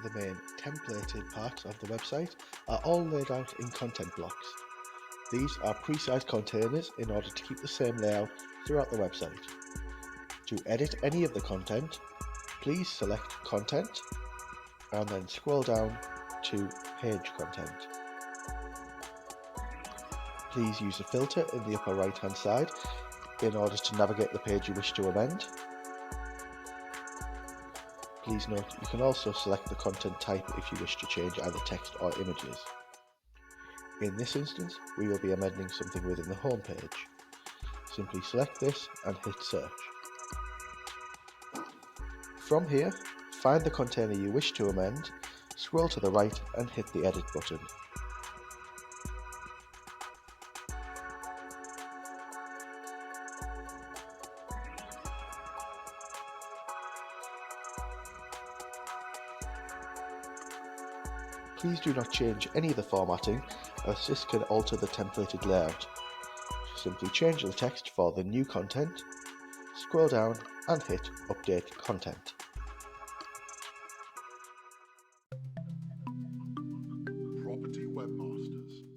the main templated parts of the website are all laid out in content blocks. These are pre-sized containers in order to keep the same layout throughout the website. To edit any of the content, please select Content and then scroll down to Page Content. Please use a filter in the upper right hand side in order to navigate the page you wish to amend. Please note you can also select the content type if you wish to change either text or images. In this instance, we will be amending something within the home page. Simply select this and hit search. From here, find the container you wish to amend, scroll to the right and hit the edit button. Please do not change any of the formatting, as this can alter the templated layout. Simply change the text for the new content, scroll down and hit Update Content. Property Webmasters.